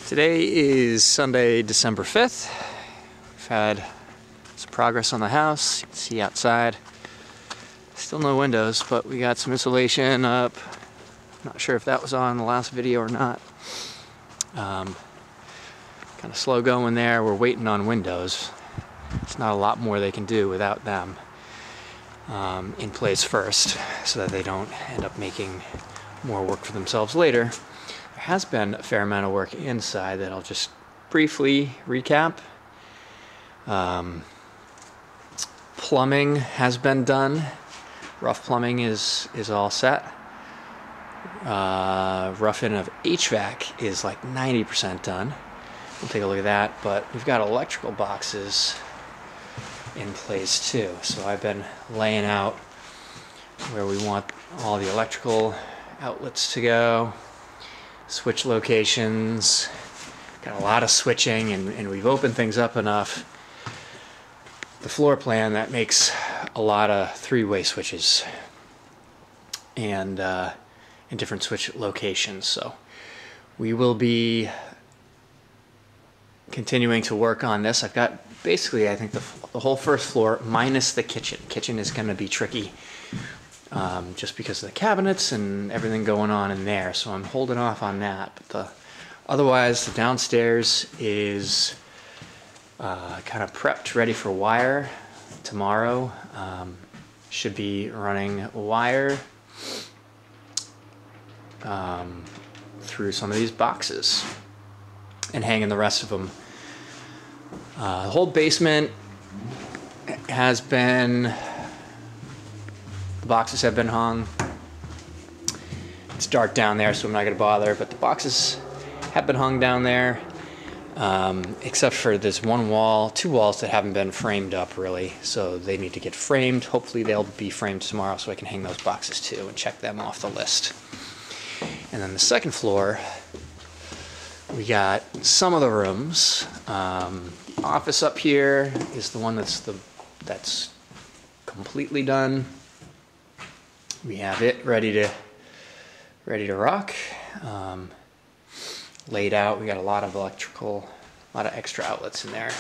Today is Sunday, December 5th. We've had some progress on the house. You can see outside. Still no windows, but we got some insulation up. Not sure if that was on the last video or not. Kind of slow going there. We're waiting on windows. It's not a lot more they can do without them in place first, so that they don't end up making more work for themselves later. There has been a fair amount of work inside that I'll just briefly recap. Plumbing has been done. Rough plumbing is all set. Rough-in of HVAC is like 90% done. We'll take a look at that, but we've got electrical boxes in place too. So I've been laying out where we want all the electrical outlets to go, switch locations. Got a lot of switching, and we've opened things up enough. The floor plan that makes a lot of three-way switches and in different switch locations. So we will be continuing to work on this. I've got basically, I think, the whole first floor minus the kitchen. Kitchen is going to be tricky just because of the cabinets and everything going on in there. So I'm holding off on that. But otherwise, the downstairs is kind of prepped, ready for wire. Tomorrow should be running wire through some of these boxes and hanging the rest of them. The whole basement has been, the boxes have been hung. It's dark down there, so I'm not going to bother, but the boxes have been hung down there, except for this one wall, two walls that haven't been framed up really, so they need to get framed. Hopefully they'll be framed tomorrow so I can hang those boxes too and check them off the list. And then the second floor, we got some of the rooms. The office up here is the one that's completely done. We have it ready to rock. Laid out. We got a lot of electrical, a lot of extra outlets in there,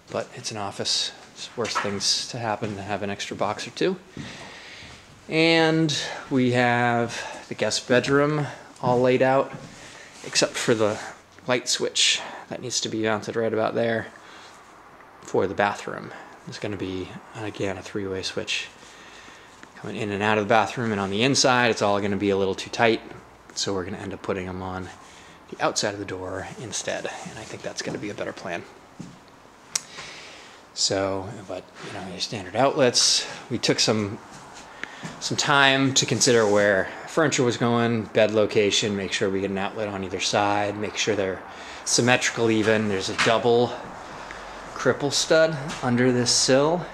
but it's an office. It's worse things to happen to have an extra box or two. And we have the guest bedroom all laid out, except for the light switch that needs to be mounted right about there for the bathroom. There's going to be, again, a three-way switch coming in and out of the bathroom, and on the inside it's all going to be a little too tight, so we're going to end up putting them on the outside of the door instead, and I think that's going to be a better plan. So, but you know, your standard outlets. We took some time to consider where furniture was going, bed location, make sure we get an outlet on either side, make sure they're symmetrical even. There's a double cripple stud under this sill.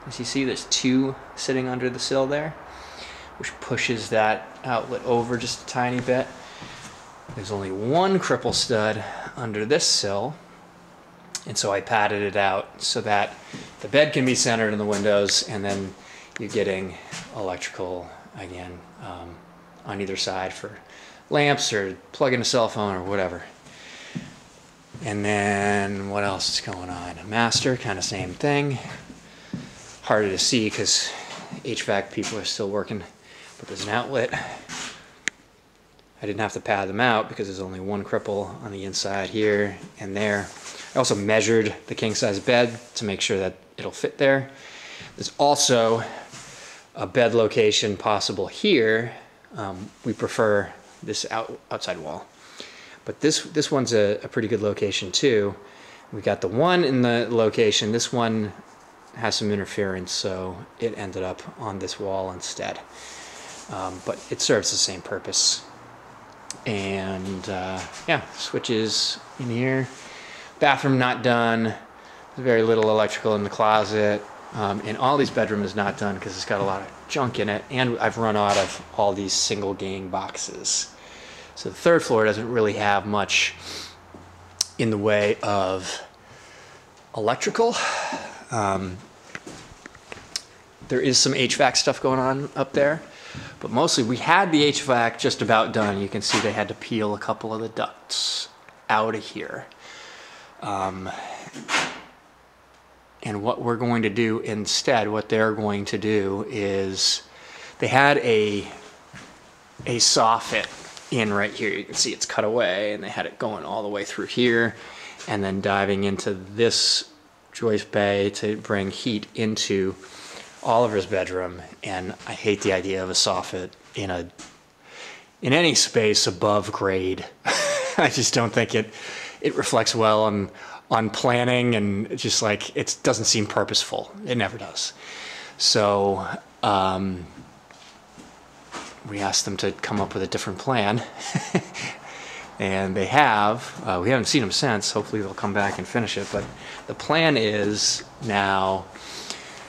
As you see, there's two sitting under the sill there, which pushes that outlet over just a tiny bit. There's only one cripple stud under this sill, and so I padded it out so that the bed can be centered in the windows, and then you're getting electrical again on either side for lamps or plug in a cell phone or whatever. And then what else is going on? Master, kind of same thing. Harder to see because HVAC people are still working, but there's an outlet. I didn't have to pad them out because there's only one cripple on the inside here and there. I also measured the king size bed to make sure that it'll fit there. There's also a bed location possible here. We prefer this outside wall, but this one's a pretty good location too. We got the one in the location. This one has some interference, so it ended up on this wall instead. But it serves the same purpose. And yeah, switches in here. Bathroom not done. There's very little electrical in the closet. And all these bedroom is not done because it's got a lot of junk in it, and I've run out of all these single gang boxes. So the third floor doesn't really have much in the way of electrical. There is some HVAC stuff going on up there, but mostly we had the HVAC just about done. You can see they had to peel a couple of the ducts out of here. And what we're going to do instead, what they're going to do is, they had a soffit in right here. You can see it's cut away, and they had it going all the way through here and then diving into this joist bay to bring heat into Oliver's bedroom. And I hate the idea of a soffit in any space above grade. I just don't think it reflects well on planning, and just like, it doesn't seem purposeful. It never does. So we asked them to come up with a different plan. And they have. We haven't seen them since. Hopefully they'll come back and finish it. But the plan is now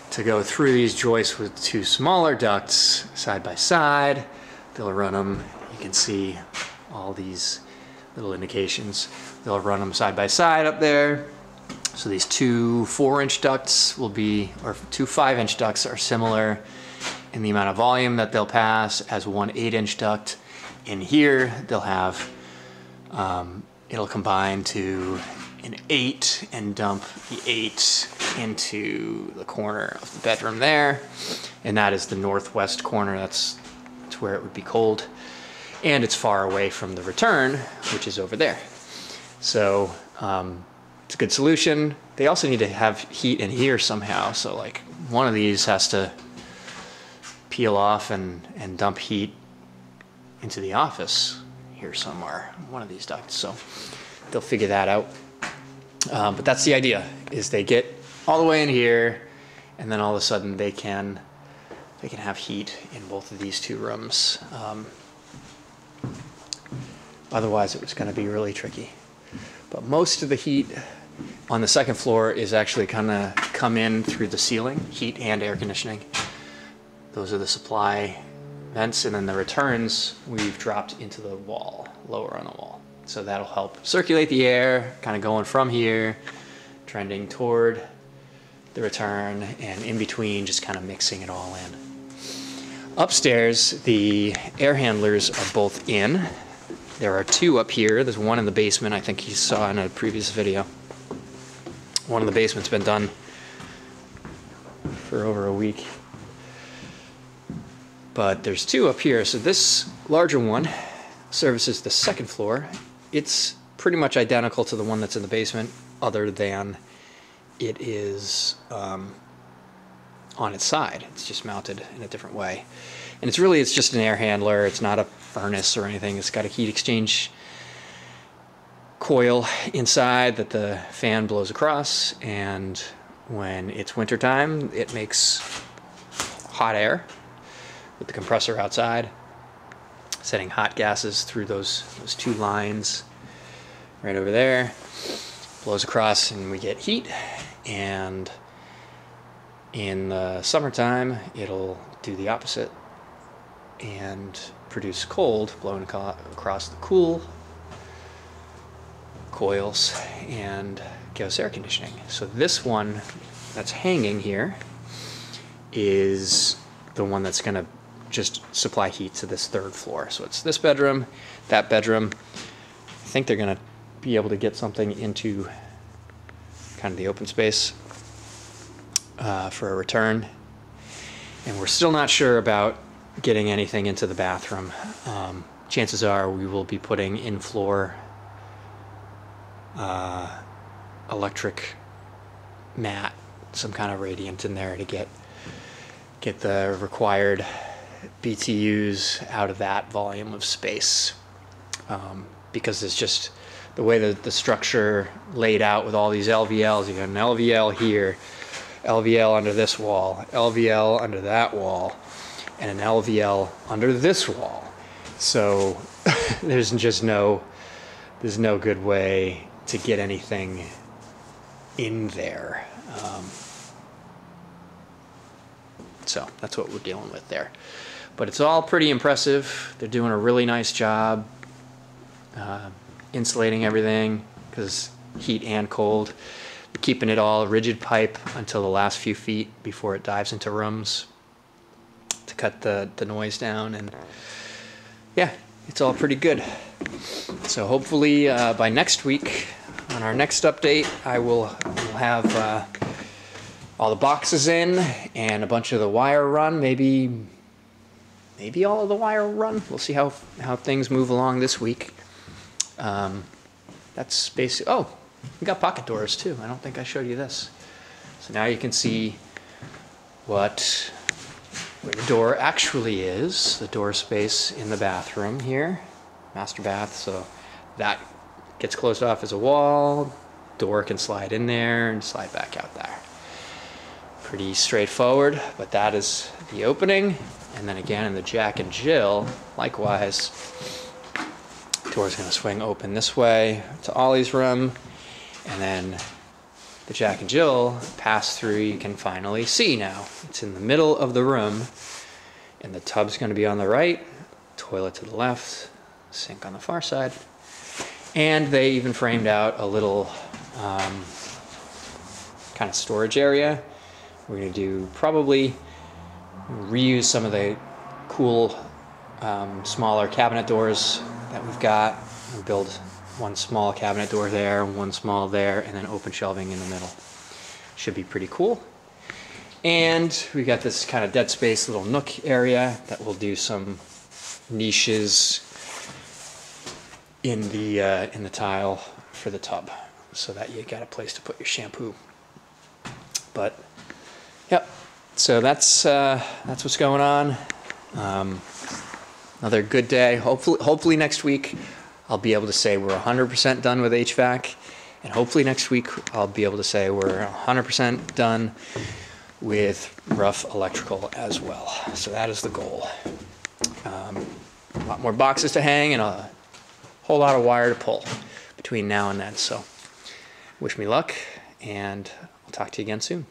to go through these joists with two smaller ducts side by side. They'll run them. You can see all these little indications. They'll run them side by side up there. So these two 4-inch ducts will be, or two 5-inch ducts are similar in the amount of volume that they'll pass as one 8-inch duct. In here, they'll have, it'll combine to an 8 and dump the 8 into the corner of the bedroom there. And that is the northwest corner. That's where it would be cold. And it's far away from the return, which is over there. So it's a good solution. They also need to have heat in here somehow. So like, one of these has to peel off and dump heat into the office here somewhere, one of these ducts. So they'll figure that out. But that's the idea, is they get all the way in here, and then all of a sudden they can have heat in both of these two rooms. Otherwise it was going to be really tricky. But most of the heat on the second floor is actually kind of come in through the ceiling, heat and air conditioning. Those are the supply vents, and then the returns we've dropped into the wall, lower on the wall. So that'll help circulate the air, kind of going from here, trending toward the return, and in between just kind of mixing it all in. Upstairs, the air handlers are both in. There are two up here. There's one in the basement, I think you saw in a previous video. One in the basement's been done for over a week. But there's two up here. So this larger one services the second floor. It's pretty much identical to the one that's in the basement, other than it is on its side. It's just mounted in a different way. And it's just an air handler. It's not a furnace or anything. It's got a heat exchange coil inside that the fan blows across, and when it's wintertime, it makes hot air with the compressor outside, setting hot gases through those two lines right over there. Blows across and we get heat, and in the summertime it'll do the opposite and produce cold, blowing across the cool coils, and give us air conditioning. So this one that's hanging here is the one that's going to just supply heat to this third floor. So it's this bedroom, that bedroom. I think they're going to be able to get something into kind of the open space for a return. And we're still not sure about getting anything into the bathroom. Chances are we will be putting in-floor electric mat, some kind of radiant in there to get the required BTUs out of that volume of space, because it's just the way that the structure laid out with all these LVLs. You got an LVL here, LVL under this wall, LVL under that wall, and an LVL under this wall. So there's no good way to get anything in there. So that's what we're dealing with there. But it's all pretty impressive. They're doing a really nice job insulating everything, because heat and cold. They're keeping it all rigid pipe until the last few feet before it dives into rooms to cut the noise down. And yeah, it's all pretty good. So hopefully by next week, on our next update, we'll have all the boxes in and a bunch of the wire run. Maybe all of the wire run. We'll see how things move along this week. That's basically. Oh, we got pocket doors too. I don't think I showed you this. So now you can see where the door actually is. The door space in the bathroom here, master bath. So that gets closed off as a wall. Door can slide in there and slide back out there. Pretty straightforward, but that is the opening. And then again in the Jack and Jill, likewise, door's gonna swing open this way to Ollie's room, and then the Jack and Jill pass through. You can finally see now. It's in the middle of the room, and the tub's gonna be on the right, toilet to the left, sink on the far side. And they even framed out a little kind of storage area. We're going to do probably reuse some of the cool smaller cabinet doors that we've got. We'll build one small cabinet door there, one small there, and then open shelving in the middle. Should be pretty cool. And we got this kind of dead space little nook area that we'll do some niches in the tile for the tub, so that you got a place to put your shampoo. But yep, so that's what's going on. Another good day. Hopefully next week I'll be able to say we're 100% done with HVAC, and hopefully next week I'll be able to say we're 100% done with rough electrical as well. So that is the goal. A lot more boxes to hang and a whole lot of wire to pull between now and then. So wish me luck, and I'll talk to you again soon.